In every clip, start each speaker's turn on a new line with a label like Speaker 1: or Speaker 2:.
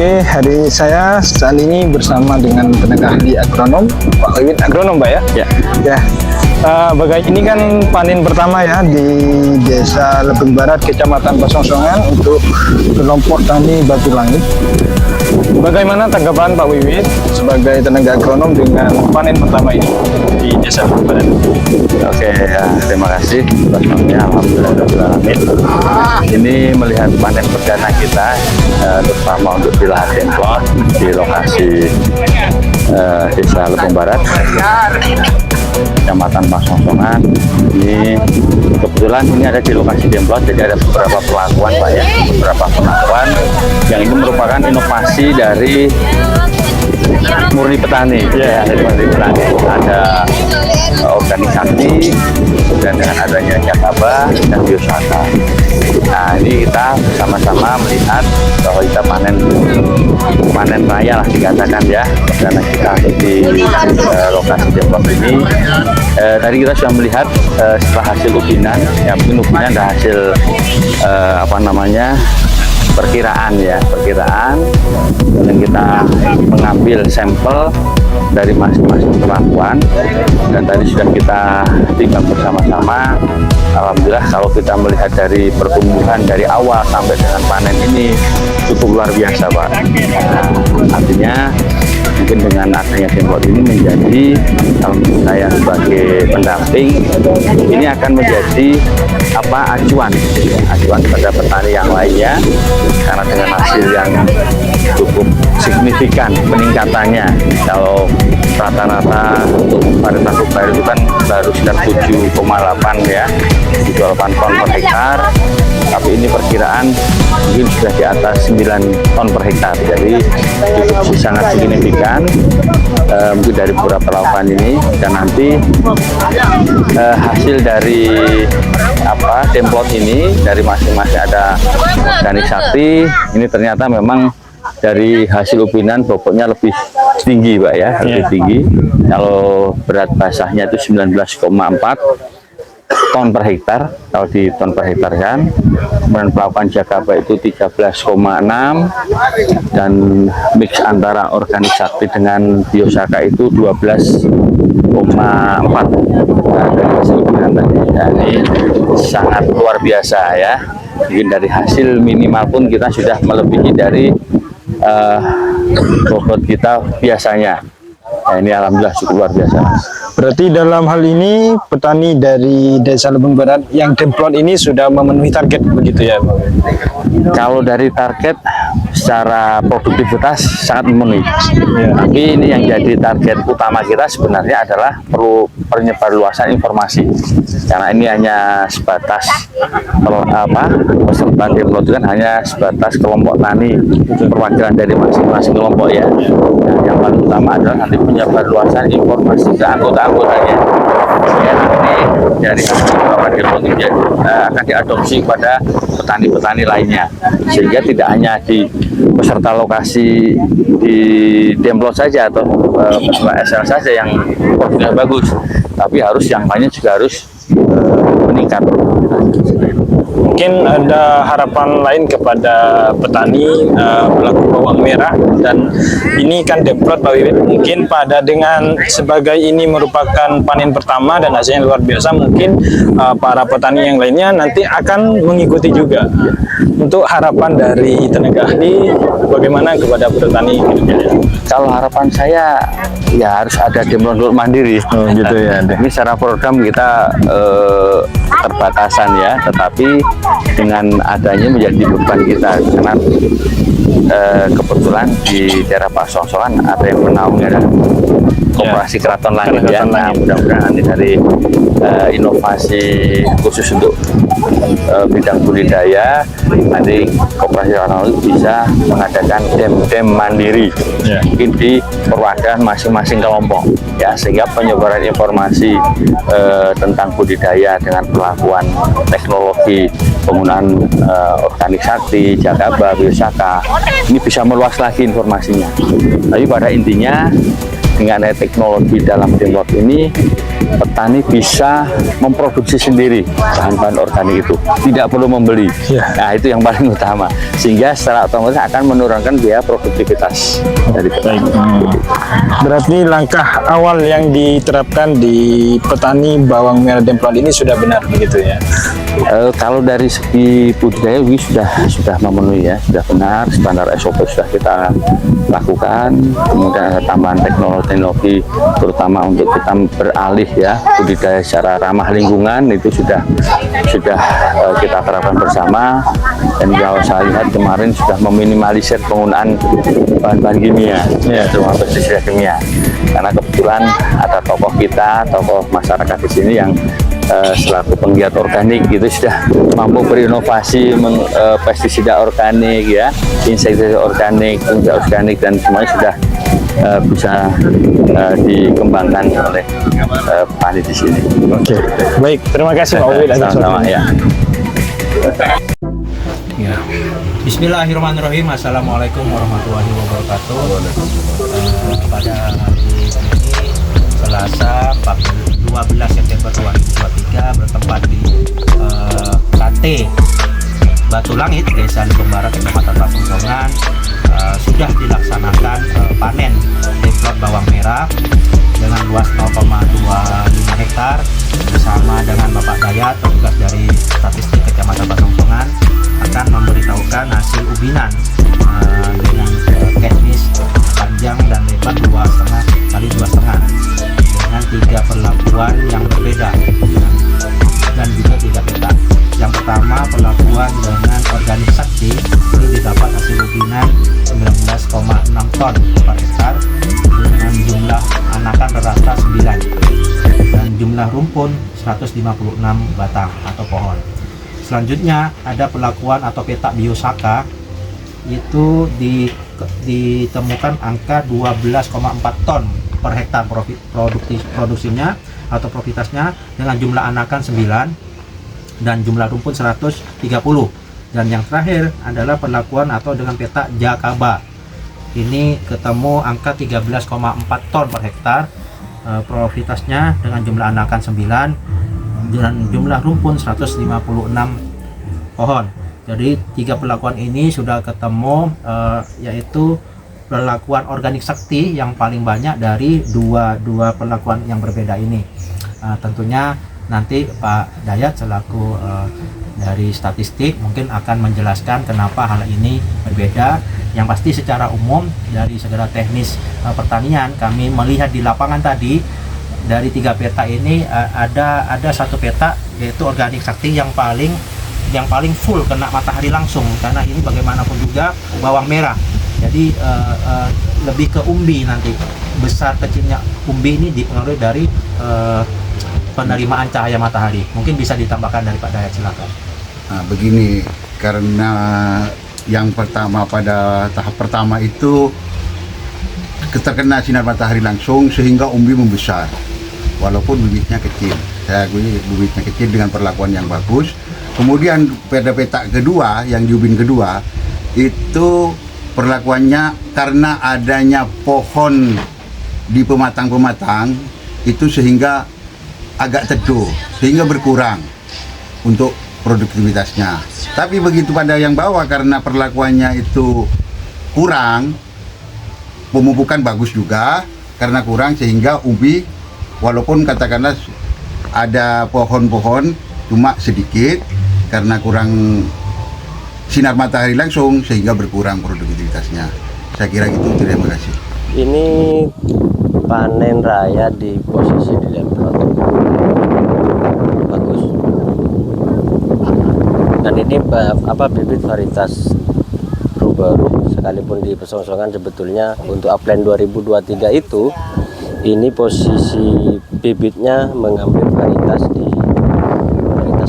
Speaker 1: Oke, hari saya saat ini bersama dengan tenaga ahli agronom, Pak Wiwit agronom, Pak ya?
Speaker 2: Ya.
Speaker 1: Ya. Ini kan panen pertama ya di Desa Lebeng Barat, Kecamatan Pasongsongan untuk kelompok tani Batu Langit. Bagaimana tanggapan Pak Wiwit sebagai tenaga agronom dengan panen pertama ini di Desa Lebeng Barat?
Speaker 2: Oke, ya, terima kasih. Alhamdulillah. Ini melihat panen perdana kita, terutama untuk di lahan demplon di lokasi Desa Lebeng Barat, Kecamatan Pasongsongan. Ini kebetulan ini ada di lokasi demplon, jadi ada beberapa perlakuan, Pak ya, beberapa perlakuan yang ini merupakan inovasi dari murni petani. Ya, dari murni petani. Ada organisasi dan dengan adanya Jakaba dan Biosaka. Nah, ini kita sama-sama melihat bahwa kita panen raya lah dikatakan ya, karena kita di lokasi demplon ini. Tadi kita sudah melihat setelah hasil ubinan, ya mungkin ubinan ada hasil perkiraan dan kita mengambil sampel dari masing-masing perlakuan dan tadi sudah kita timbang bersama-sama. Alhamdulillah kalau kita melihat dari pertumbuhan dari awal sampai dengan panen ini cukup luar biasa, Pak. Nah, artinya mungkin dengan adanya demplon ini menjadi, kalau saya sebagai pendamping, ini akan menjadi acuan pada petani yang lainnya, karena dengan hasil yang cukup signifikan peningkatannya. Kalau rata-rata untuk varietas Ubair itu kan baru sekitar 7,8 ya, 7,8 ton per hektar, tapi ini perkiraan mungkin sudah di atas 9 ton per hektar, jadi cukup sangat signifikan. Mungkin dari beberapa lakukan ini, dan nanti hasil dari demplon ini dari masing-masing ada organisasi ini ternyata memang dari hasil ubinan bobotnya lebih tinggi, Pak ya, lebih tinggi. Kalau berat basahnya itu 19,4 ton per hektar, kalau di ton per hektar kan. Kemudian pelakuan Jakaba itu 13,6, dan mix antara organik sakti dengan Biosaka itu 12,4. Nah, dari hasil ubinan tadi, ini sangat luar biasa ya. Mungkin dari hasil minimal pun kita sudah melebihi dari bobot kita biasanya. Nah, ini alhamdulillah cukup luar biasa, Mas.
Speaker 1: Berarti dalam hal ini petani dari Desa Lebeng Barat yang demplon ini sudah memenuhi target begitu ya, Pak?
Speaker 2: Kalau dari target secara produktivitas sangat memenuhi. Ya. Tapi ini yang jadi target utama kita sebenarnya adalah perlu penyebarluasan informasi. Karena ini hanya sebatas peserta demplon itu kan hanya sebatas kelompok tani, perwakilan dari masing-masing kelompok ya. Nah, yang paling utama adalah nanti penyebarluasan informasi ke anggota-anggotanya. Ya, nanti dari beberapa demplon ini akan diadopsi kepada petani-petani lainnya, sehingga tidak hanya di peserta lokasi di demplon saja atau peserta SL saja yang produknya bagus, tapi harus yang lainnya juga harus meningkat.
Speaker 1: Mungkin ada harapan lain kepada petani pelaku bawang merah, dan ini kan demplon, Pak Wiwit, mungkin dengan sebagai ini merupakan panen pertama dan hasilnya luar biasa, mungkin para petani yang lainnya nanti akan mengikuti juga. Untuk harapan dari tenaga ahli bagaimana kepada petani gitu?
Speaker 2: Kalau harapan saya ya harus ada demplon mandiri.
Speaker 1: Gitu ya.
Speaker 2: Ini secara program kita terbatasan ya, tetapi dengan adanya menjadi beban kita, karena kebetulan di daerah Pasongsongan ada yang menaungi adalah Koperasi Keraton Langit ya. Nah, mudah-mudahan nanti dari inovasi khusus untuk bidang budidaya, nanti Koperasi Keraton Langit bisa mengadakan dem mandiri, mungkin di perwakilan masing-masing kelompok ya, sehingga penyebaran informasi tentang budidaya dengan perlakuan teknologi penggunaan organik sakti, Jakaba, Biosaka ini bisa meluas lagi informasinya. Tapi pada intinya dengan teknologi dalam demplon ini petani bisa memproduksi sendiri bahan-bahan organik itu, tidak perlu membeli. Nah, itu yang paling utama, sehingga secara otomatis akan menurunkan biaya produktivitas dari petani.
Speaker 1: Berarti langkah awal yang diterapkan di petani bawang merah Demplon ini sudah benar begitu ya?
Speaker 2: Kalau dari segi budidaya sudah memenuhi ya, sudah benar, standar SOP sudah kita lakukan. Kemudian ada tambahan teknologi terutama untuk kita beralih ya budidaya secara ramah lingkungan, itu sudah kita terapkan bersama. Dan kalau saya lihat kemarin sudah meminimalisir penggunaan bahan-bahan kimia, terutama pestisida kimia. Karena kebetulan ada tokoh masyarakat di sini yang selaku penggiat organik itu sudah mampu berinovasi pestisida organik ya, insektisida organik, penggiat organik, dan semuanya sudah bisa dikembangkan oleh petani di sini.
Speaker 1: Oke, baik, terima kasih Pak Wid atas
Speaker 2: waktunya.
Speaker 3: Ya. Bismillahirrahmanirrahim. Assalamualaikum warahmatullahi wabarakatuh. Pada hari ini Selasa 12 September 2023 bertempat di KT Batu Langit, Desa Limbung Barat, Kecamatan Pasongsongan, sudah dilaksanakan panen demplot bawang merah dengan luas 0,25 hektar bersama dengan Bapak Dayat, petugas dari statistik Kecamatan Pasongsongan, akan memberitahukan hasil ubinan dengan teknis panjang dan lebar 2,5 kali 2,5 dengan 3 perlakuan yang berbeda dan juga 3 peta. Yang pertama, perlakuan dengan organik sakti, ini didapat hasil ubinan 19,6 ton per hektar dengan jumlah anakan rata 9 dan jumlah rumpun 156 batang atau pohon. Selanjutnya ada perlakuan atau peta biosaka, itu ditemukan angka 12,4 ton per hektar produksinya atau profitasnya dengan jumlah anakan 9 dan jumlah rumpun 130. Dan yang terakhir adalah perlakuan atau dengan peta Jakaba, ini ketemu angka 13,4 ton per hektar, profitasnya dengan jumlah anakan 9 dan jumlah rumpun 156 pohon. Jadi 3 perlakuan ini sudah ketemu, yaitu perlakuan organik sakti yang paling banyak dari dua perlakuan yang berbeda ini. Tentunya nanti Pak Dayat selaku dari statistik mungkin akan menjelaskan kenapa hal ini berbeda. Yang pasti secara umum dari segala teknis pertanian, kami melihat di lapangan tadi dari 3 peta ini ada 1 peta yaitu organik sakti yang paling full kena matahari langsung, karena ini bagaimanapun juga bawang merah. Jadi lebih ke umbi, nanti besar kecilnya umbi ini dipengaruhi dari penerimaan cahaya matahari. Mungkin bisa ditambahkan dari Pak Dayat, silakan.
Speaker 4: Nah, begini, karena yang pertama pada tahap pertama itu terkena sinar matahari langsung sehingga umbi membesar walaupun bibitnya kecil. Saya akui bibitnya kecil dengan perlakuan yang bagus. Kemudian pada peta kedua, yang di ubin kedua, itu perlakuannya karena adanya pohon di pematang-pematang itu sehingga agak teduh, sehingga berkurang untuk produktivitasnya. Tapi begitu pada yang bawah, karena perlakuannya itu kurang, pemupukan bagus juga karena kurang, sehingga ubi walaupun katakanlah ada pohon-pohon cuma sedikit karena kurang sinar matahari langsung sehingga berkurang produktivitasnya. Saya kira gitu. Terima kasih.
Speaker 5: Ini panen raya di posisi di Demplot bagus, dan ini bibit varietas baru sekalipun di Pasongsongan. Sebetulnya untuk upland 2023 itu ini posisi bibitnya mengambil varietas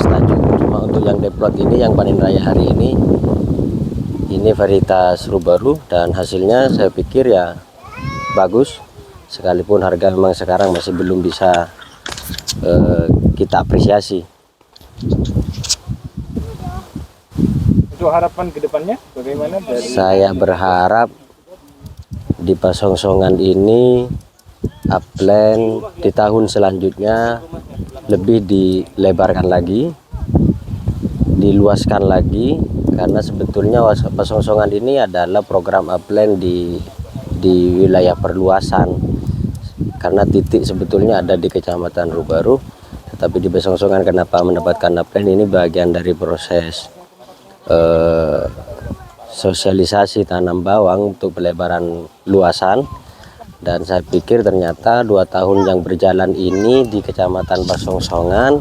Speaker 5: tajuk. Cuma untuk yang Demplot ini, yang panen raya hari ini varietas baru, dan hasilnya saya pikir ya bagus, sekalipun harga memang sekarang masih belum bisa kita apresiasi.
Speaker 1: Untuk harapan ke depannya bagaimana?
Speaker 5: Saya berharap di Pasongsongan ini upland di tahun selanjutnya lebih dilebarkan lagi, diluaskan lagi, karena sebetulnya Pesongsongan ini adalah program upland di wilayah perluasan, karena titik sebetulnya ada di Kecamatan Rubaru, tetapi di Pesongsongan kenapa mendapatkan upland ini bagian dari proses sosialisasi tanam bawang untuk pelebaran luasan. Dan saya pikir ternyata 2 tahun yang berjalan ini di Kecamatan Pesongsongan,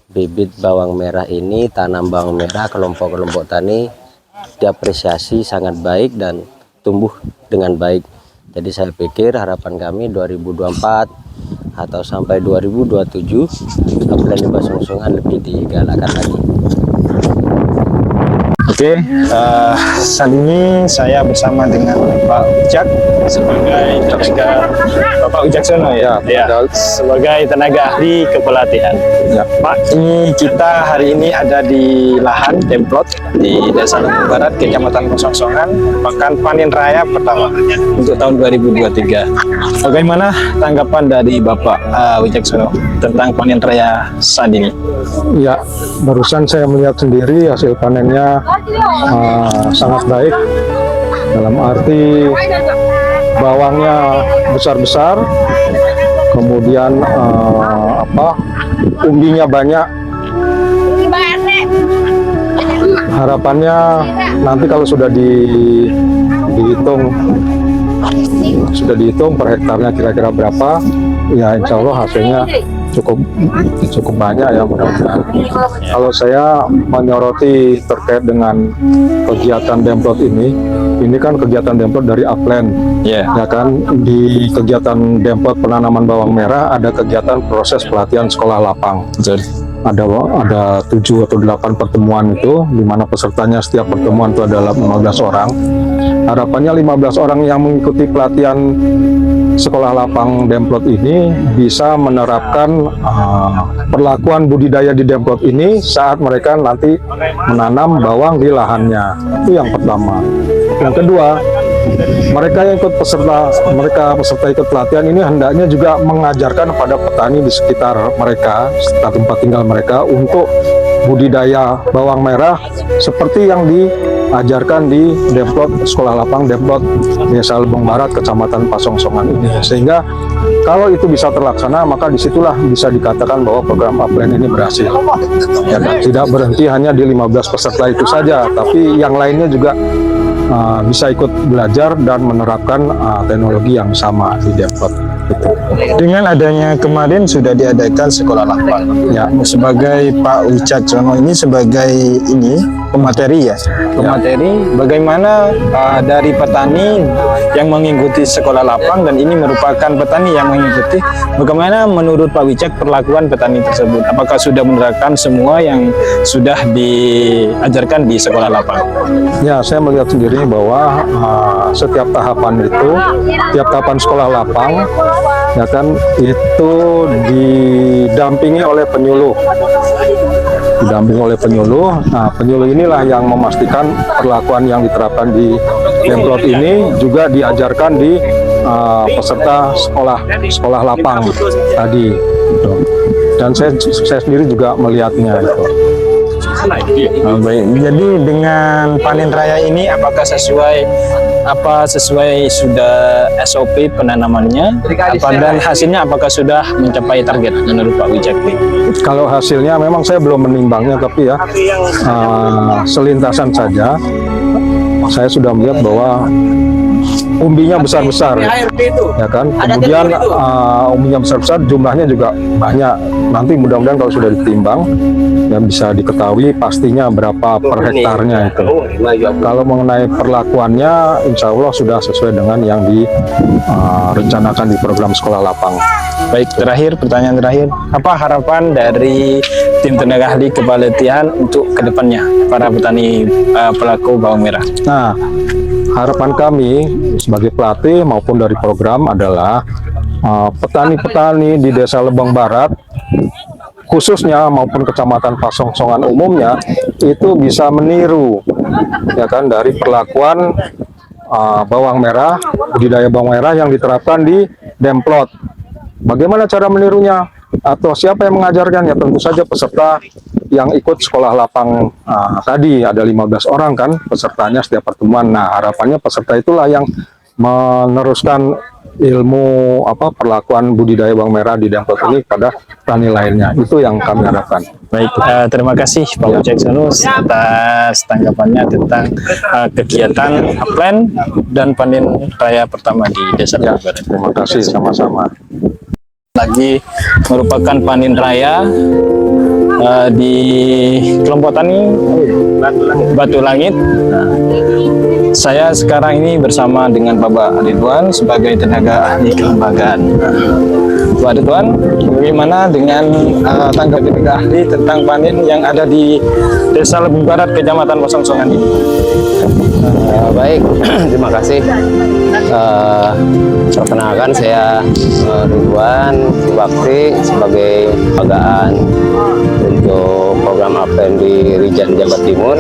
Speaker 5: bibit bawang merah ini, tanam bawang merah kelompok-kelompok tani diapresiasi sangat baik dan tumbuh dengan baik. Jadi saya pikir harapan kami 2024 atau sampai 2027 upland di Pesongsongan lebih digalakkan lagi.
Speaker 1: Oke, saat ini saya bersama dengan Pak Ujak sebagai tenaga, Bapak Ujaksono ya, sebagai tenaga ahli kepelatihan. Ya. Pak, ini kita hari ini ada di lahan Demplot di Desa Lembong Barat, Kecamatan Pesongsongan, merupakan panen raya pertama untuk tahun 2023. Bagaimana tanggapan dari Bapak Ujaksono tentang panen raya saat ini?
Speaker 6: Ya, barusan saya melihat sendiri hasil panennya sangat baik, dalam arti bawangnya besar-besar, kemudian umbinya banyak. Harapannya nanti kalau sudah dihitung per hektarnya kira-kira berapa, ya insya Allah hasilnya cukup banyak ya, mudah-mudahan. Kalau saya menyoroti terkait dengan kegiatan Demplot ini kan kegiatan Demplot dari upland, ya kan. Di kegiatan Demplot penanaman bawang merah ada kegiatan proses pelatihan sekolah lapang.
Speaker 1: Betul.
Speaker 6: Ada 7 atau 8 pertemuan itu, di mana pesertanya setiap pertemuan itu adalah 15 orang. Harapannya 15 orang yang mengikuti pelatihan sekolah lapang Demplot ini bisa menerapkan perlakuan budidaya di Demplot ini saat mereka nanti menanam bawang di lahannya. Itu yang pertama. Yang kedua, mereka yang ikut peserta ikut pelatihan ini hendaknya juga mengajarkan pada petani di sekitar mereka, sekitar tempat tinggal mereka, untuk budidaya bawang merah seperti yang diajarkan di Demplot sekolah lapang Demplot Desa Lembong Barat, Kecamatan Pesongsongan ini. Sehingga kalau itu bisa terlaksana, maka disitulah bisa dikatakan bahwa program upland ini berhasil. Ya, tidak berhenti hanya di 15 peserta itu saja, tapi yang lainnya juga bisa ikut belajar dan menerapkan teknologi yang sama di Demplot.
Speaker 1: Dengan adanya kemarin sudah diadakan sekolah lapang, ya, sebagai Pak Ujaksono ini sebagai pemateri ya, pemateri bagaimana dari petani yang mengikuti sekolah lapang, dan ini merupakan petani yang mengikuti, bagaimana menurut Pak Wicak perlakuan petani tersebut? Apakah sudah menerapkan semua yang sudah diajarkan di sekolah lapang?
Speaker 6: Ya, saya melihat sendiri bahwa setiap tahapan itu, tiap tahapan sekolah lapang, ya kan, itu didampingi oleh penyuluh. Nah, penyuluh inilah yang memastikan perlakuan yang diterapkan di Demplot ini juga diajarkan di peserta sekolah lapang tadi. Gitu. Dan saya sendiri juga melihatnya itu.
Speaker 1: Baik. Jadi dengan panen raya ini apakah sesuai sudah SOP penanamannya, dan hasilnya apakah sudah mencapai target menurut Pak Wijak?
Speaker 6: Kalau hasilnya memang saya belum menimbangnya, tapi ya selintasan saja saya sudah melihat bahwa umbinya besar-besar, ya kan. Kemudian umbinya besar-besar, jumlahnya juga banyak. Nanti mudah-mudahan kalau sudah ditimbang, ya bisa diketahui pastinya berapa per hektarnya itu. Kalau mengenai perlakuannya, insya Allah sudah sesuai dengan yang direncanakan di program sekolah lapang.
Speaker 1: Baik, pertanyaan terakhir, apa harapan dari tim tenaga ahli kepelatihan untuk kedepannya para petani pelaku bawang merah?
Speaker 6: Nah, harapan kami sebagai pelatih maupun dari program adalah petani-petani di Desa Lembong Barat khususnya maupun Kecamatan Pesongsongan umumnya itu bisa meniru, ya kan, dari perlakuan bawang merah, budidaya bawang merah yang diterapkan di Demplot. Bagaimana cara menirunya atau siapa yang mengajarkan? Ya tentu saja peserta yang ikut sekolah lapang tadi, ada 15 orang kan pesertanya setiap pertemuan. Nah, harapannya peserta itulah yang meneruskan ilmu perlakuan budidaya bawang merah di Demplot ini pada petani lainnya. Itu yang kami harapkan.
Speaker 1: Baik, terima kasih Pak Wicaksono atas tanggapannya tentang kegiatan upland dan panen raya pertama di Desa Bawang Barat.
Speaker 6: Terima kasih, sama-sama.
Speaker 1: Lagi merupakan panen raya di kelompok tani Batu Langit. Saya sekarang ini bersama dengan Bapak Ridwan sebagai tenaga ahli kelembagaan. Pak Ridwan, bagaimana dengan tanggapan tenaga ahli tentang panen yang ada di Desa Lebung Barat, Kecamatan Pasongsongan ini?
Speaker 7: Baik, terima kasih. Perkenalkan, saya Ridwan Bakti sebagai kelembagaan untuk program upland di Rijan, Jawa Timur.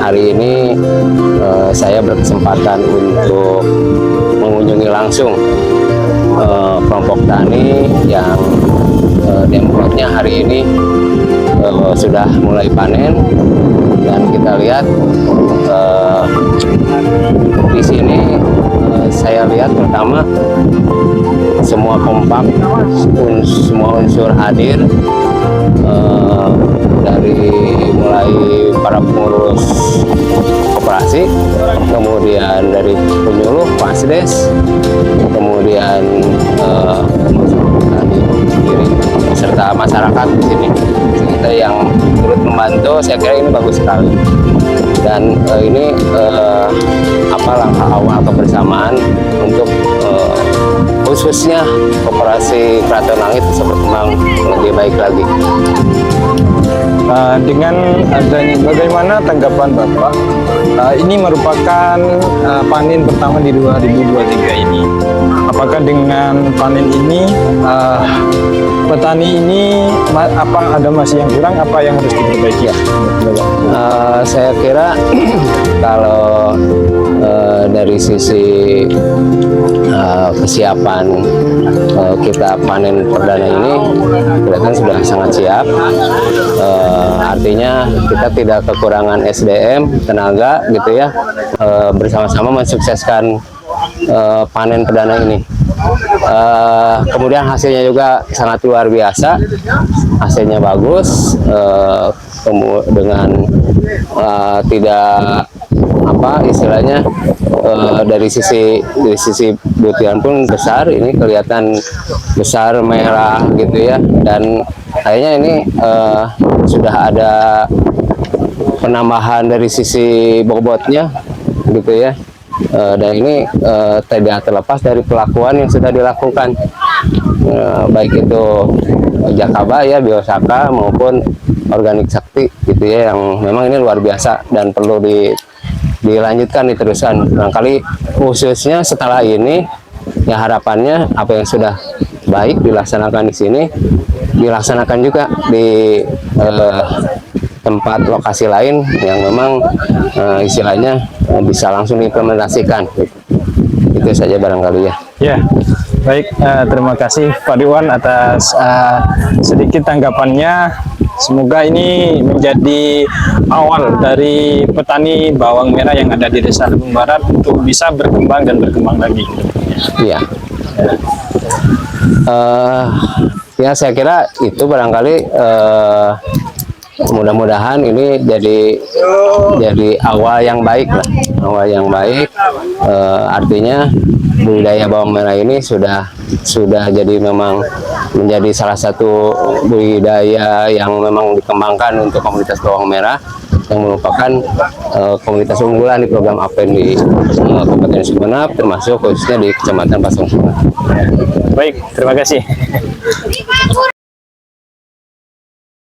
Speaker 7: Hari ini saya berkesempatan untuk mengunjungi langsung kelompok tani yang Demplotnya hari ini sudah mulai panen, dan kita lihat di sini saya lihat pertama semua kompak, semua unsur hadir, dari mulai para pengurus koperasi, kemudian dari penyuluh Pasdes, kemudian diri serta masyarakat di sini kita yang turut membantu. Saya kira ini bagus sekali, dan ini langkah awal kebersamaan untuk khususnya koperasi Keraton Langit bisa berkembang lebih baik lagi.
Speaker 1: Dengan adanya, bagaimana tanggapan Bapak? Ini merupakan panen pertama di 2023 ini. Apakah dengan panen ini petani ini ada masih yang kurang, apa yang harus diperbaiki?
Speaker 7: Saya kira kalau dari sisi kesiapan kita panen perdana ini kelihatan sudah sangat siap. Artinya kita tidak kekurangan SDM, tenaga gitu ya, bersama-sama mensukseskan panen perdana ini. Kemudian hasilnya juga sangat luar biasa, hasilnya bagus, dengan tidak istilahnya dari sisi butiran pun besar, ini kelihatan besar merah gitu ya, dan kayaknya ini sudah ada penambahan dari sisi bobotnya gitu ya. Dan ini tidak terlepas dari pelakuan yang sudah dilakukan, baik itu Jakaba ya, Biosaka maupun Organik Sakti gitu ya, yang memang ini luar biasa dan perlu dilanjutkan, diteruskan. Barangkali khususnya setelah ini ya, harapannya apa yang sudah baik dilaksanakan di sini dilaksanakan juga di tempat lokasi lain yang memang istilahnya bisa langsung diimplementasikan. Itu saja barangkali ya.
Speaker 1: Ya, baik. Terima kasih Pak Ridwan atas sedikit tanggapannya. Semoga ini menjadi awal dari petani bawang merah yang ada di Desa Lebung Barat untuk bisa berkembang dan berkembang lagi.
Speaker 7: Iya. Ya, saya kira itu barangkali. Mudah-mudahan ini jadi awal yang baik lah, awal yang baik. Artinya budidaya bawang merah ini sudah jadi memang menjadi salah satu budidaya yang memang dikembangkan untuk komunitas bawang merah, yang merupakan komunitas unggulan di program upland di Kabupaten Sumeneb, termasuk khususnya di Kecamatan Pasongsongan.
Speaker 1: Baik, terima kasih.